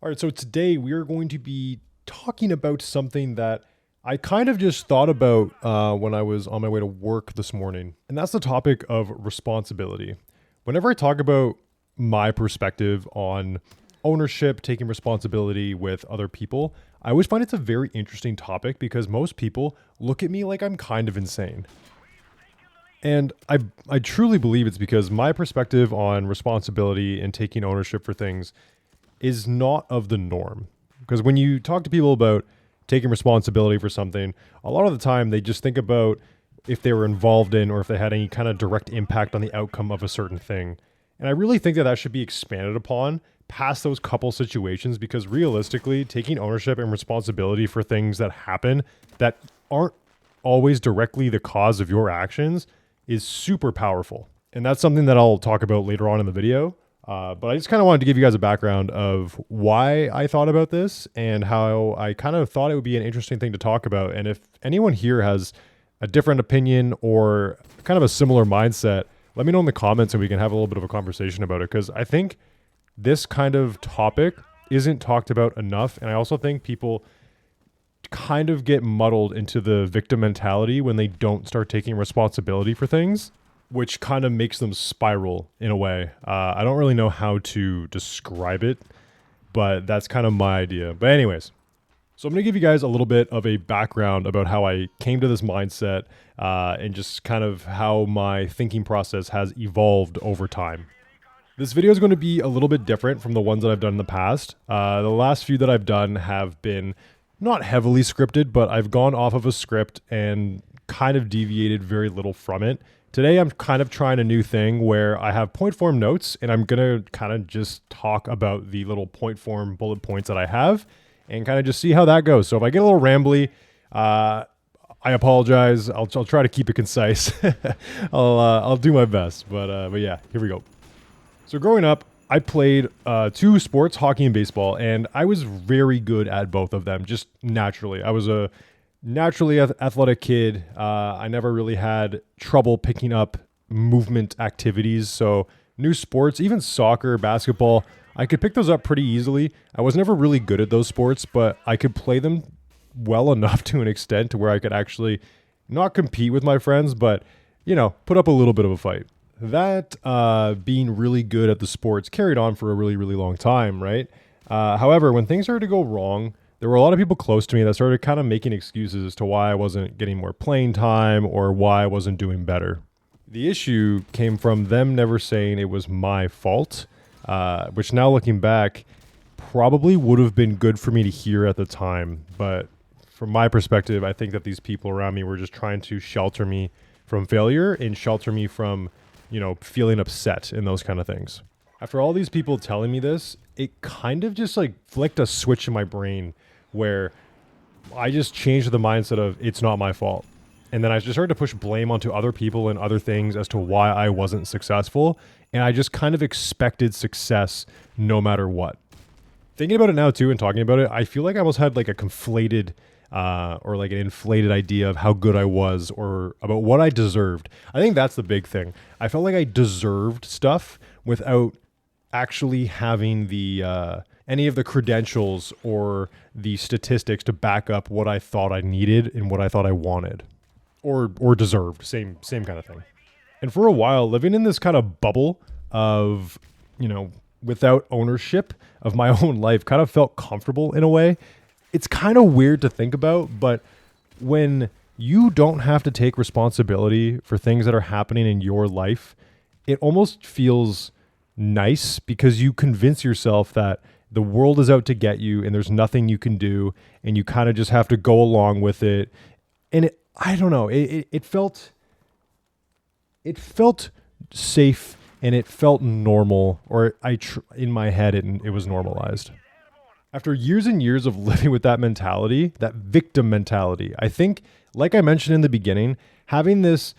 All right, so today we are going to be talking about something that I kind of just thought about when I was on my way to work this morning, and that's the topic of responsibility. Whenever I talk about my perspective on ownership, taking responsibility with other people, I always find it's a very interesting topic because most people look at me like I'm kind of insane. And I truly believe it's because my perspective on responsibility and taking ownership for things is not of the norm. Because when you talk to people about taking responsibility for something, a lot of the time they just think about if they were involved in or if they had any kind of direct impact on the outcome of a certain thing. And I really think that that should be expanded upon past those couple situations because realistically, taking ownership and responsibility for things that happen that aren't always directly the cause of your actions is super powerful. And that's something that I'll talk about later on in the video. But I just kind of wanted to give you guys a background of why I thought about this and how I kind of thought it would be an interesting thing to talk about. And if anyone here has a different opinion or kind of a similar mindset, let me know in the comments and we can have a little bit of a conversation about it. Because I think this kind of topic isn't talked about enough. And I also think people kind of get muddled into the victim mentality when they don't start taking responsibility for things, which kind of makes them spiral in a way. I don't really know how to describe it, but that's kind of my idea. But anyways, so I'm going to give you guys a little bit of a background about how I came to this mindset and just kind of how my thinking process has evolved over time. This video is going to be a little bit different from the ones that I've done in the past. The last few that I've done have been not heavily scripted, but I've gone off of a script and kind of deviated very little from it. Today, I'm kind of trying a new thing where I have point form notes and I'm going to kind of just talk about the little point form bullet points that I have and kind of just see how that goes. So if I get a little rambly, I apologize. I'll try to keep it concise. I'll do my best. But yeah, here we go. So growing up, I played two sports, hockey and baseball, and I was very good at both of them, just naturally. I was a naturally athletic kid. I never really had trouble picking up movement activities. So new sports, even soccer, basketball, I could pick those up pretty easily. I was never really good at those sports, but I could play them well enough to an extent to where I could actually not compete with my friends, but, you know, put up a little bit of a fight. That being really good at the sports carried on for a really, really long time, right? However, when things started to go wrong, there were a lot of people close to me that started kind of making excuses as to why I wasn't getting more playing time or why I wasn't doing better. The issue came from them never saying it was my fault, which now looking back probably would have been good for me to hear at the time. But from my perspective, I think that these people around me were just trying to shelter me from failure and shelter me from, you know, feeling upset and those kind of things. After all these people telling me this, it kind of just like flicked a switch in my brain where I just changed the mindset of it's not my fault. And then I just started to push blame onto other people and other things as to why I wasn't successful. And I just kind of expected success no matter what. Thinking about it now too and talking about it, I feel like I almost had like a conflated or like an inflated idea of how good I was or about what I deserved. I think that's the big thing. I felt like I deserved stuff without actually having the any of the credentials or the statistics to back up what I thought I needed and what I thought I wanted or deserved. Same kind of thing. And for a while, living in this kind of bubble of, you know, without ownership of my own life kind of felt comfortable in a way. It's kind of weird to think about, but when you don't have to take responsibility for things that are happening in your life, it almost feels nice because you convince yourself that the world is out to get you and there's nothing you can do and you kind of just have to go along with it. And I don't know, it felt safe and it felt normal, or in my head it was normalized. After years and years of living with that mentality, that victim mentality, I think, like I mentioned in the beginning, having this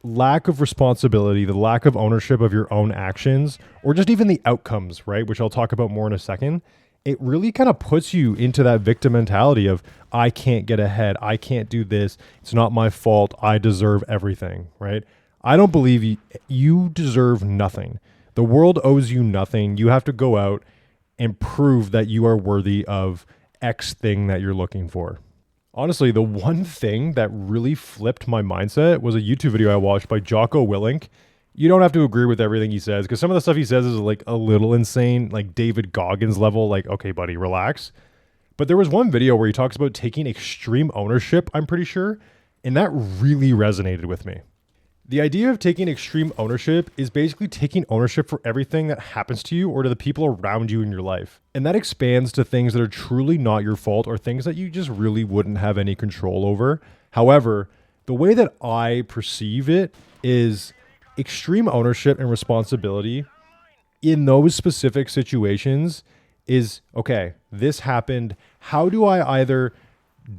lack of responsibility, the lack of ownership of your own actions, or just even the outcomes, right, which I'll talk about more in a second, it really kind of puts you into that victim mentality of, I can't get ahead, I can't do this, it's not my fault, I deserve everything, right? I don't believe you deserve nothing. The world owes you nothing. You have to go out and prove that you are worthy of X thing that you're looking for. Honestly, the one thing that really flipped my mindset was a YouTube video I watched by Jocko Willink. You don't have to agree with everything he says, because some of the stuff he says is like a little insane, like David Goggins level, like, okay, buddy, relax. But there was one video where he talks about taking extreme ownership, I'm pretty sure, and that really resonated with me. The idea of taking extreme ownership is basically taking ownership for everything that happens to you or to the people around you in your life. And that expands to things that are truly not your fault or things that you just really wouldn't have any control over. However, the way that I perceive it is extreme ownership and responsibility in those specific situations is, okay, this happened. How do I either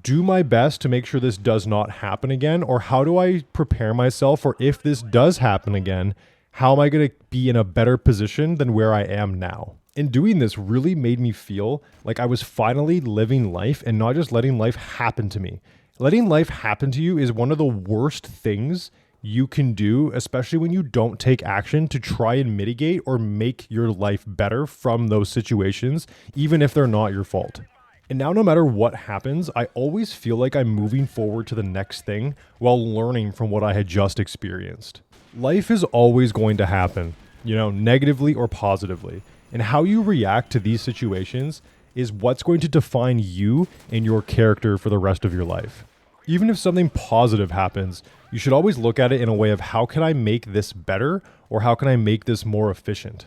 do my best to make sure this does not happen again? Or how do I prepare myself for if this does happen again, how am I going to be in a better position than where I am now? And doing this really made me feel like I was finally living life and not just letting life happen to me. Letting life happen to you is one of the worst things you can do, especially when you don't take action to try and mitigate or make your life better from those situations, even if they're not your fault. And now no matter what happens, I always feel like I'm moving forward to the next thing while learning from what I had just experienced. Life is always going to happen, negatively or positively. And how you react to these situations is what's going to define you and your character for the rest of your life. Even if something positive happens, you should always look at it in a way of how can I make this better or how can I make this more efficient?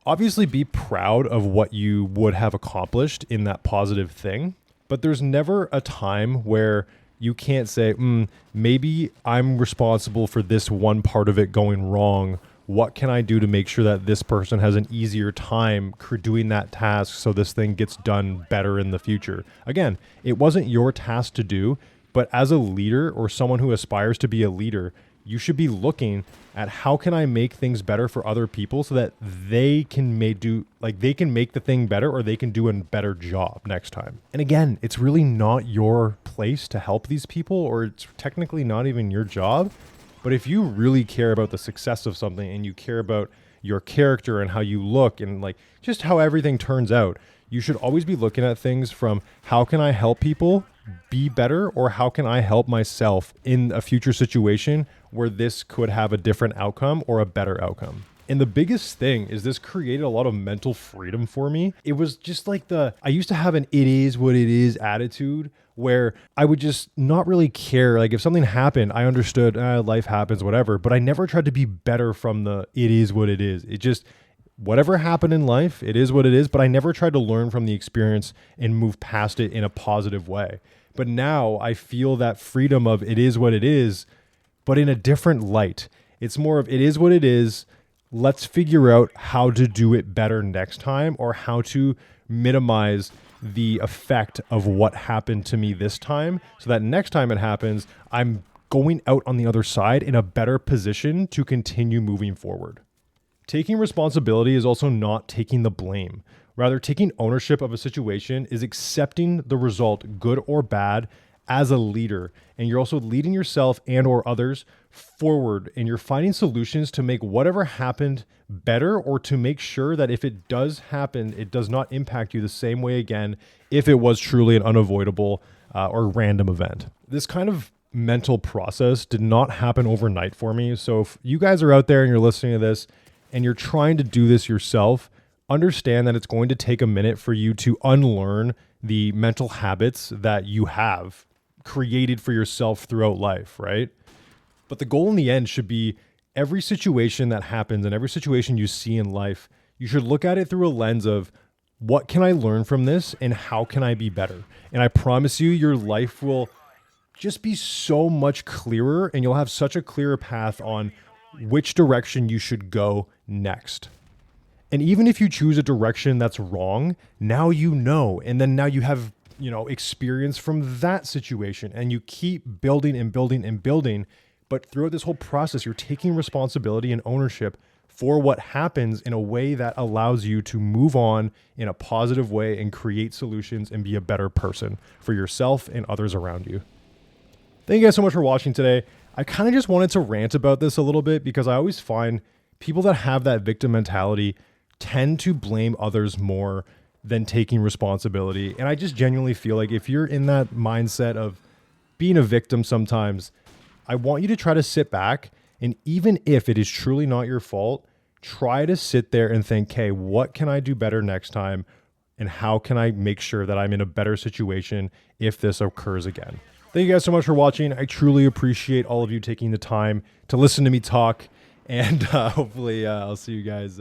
Obviously, be proud of what you would have accomplished in that positive thing, but there's never a time where you can't say, maybe I'm responsible for this one part of it going wrong. What can I do to make sure that this person has an easier time doing that task so this thing gets done better in the future? Again, it wasn't your task to do, but as a leader or someone who aspires to be a leader, you should be looking at how can I make things better for other people so that they can make the thing better or they can do a better job next time. And again, it's really not your place to help these people, or it's technically not even your job. But if you really care about the success of something and you care about your character and how you look and like just how everything turns out, you should always be looking at things from how can I help people be better, or how can I help myself in a future situation where this could have a different outcome or a better outcome. And the biggest thing is this created a lot of mental freedom for me. It was just like I used to have an it is what it is attitude where I would just not really care. Like if something happened, I understood life happens, whatever, but I never tried to be better from the it is what it is. It just, whatever happened in life, it is what it is, but I never tried to learn from the experience and move past it in a positive way. But now I feel that freedom of it is what it is, but in a different light. It's more of it is what it is. Let's figure out how to do it better next time, or how to minimize the effect of what happened to me this time so that next time it happens, I'm going out on the other side in a better position to continue moving forward. Taking responsibility is also not taking the blame. Rather, taking ownership of a situation is accepting the result, good or bad, as a leader. And you're also leading yourself and or others forward, and you're finding solutions to make whatever happened better, or to make sure that if it does happen, it does not impact you the same way again if it was truly an unavoidable or random event. This kind of mental process did not happen overnight for me. So if you guys are out there and you're listening to this and you're trying to do this yourself, understand that it's going to take a minute for you to unlearn the mental habits that you have created for yourself throughout life, right? But the goal in the end should be every situation that happens and every situation you see in life, you should look at it through a lens of what can I learn from this and how can I be better? And I promise you, your life will just be so much clearer, and you'll have such a clearer path on which direction you should go next. And even if you choose a direction that's wrong, now you know, and then now you have, experience from that situation, and you keep building and building and building. But throughout this whole process, you're taking responsibility and ownership for what happens in a way that allows you to move on in a positive way and create solutions and be a better person for yourself and others around you. Thank you guys so much for watching today. I kind of just wanted to rant about this a little bit because I always find people that have that victim mentality tend to blame others more than taking responsibility. And I just genuinely feel like if you're in that mindset of being a victim sometimes, I want you to try to sit back, and even if it is truly not your fault, try to sit there and think, hey, what can I do better next time? And how can I make sure that I'm in a better situation if this occurs again? Thank you guys so much for watching. I truly appreciate all of you taking the time to listen to me talk. And hopefully I'll see you guys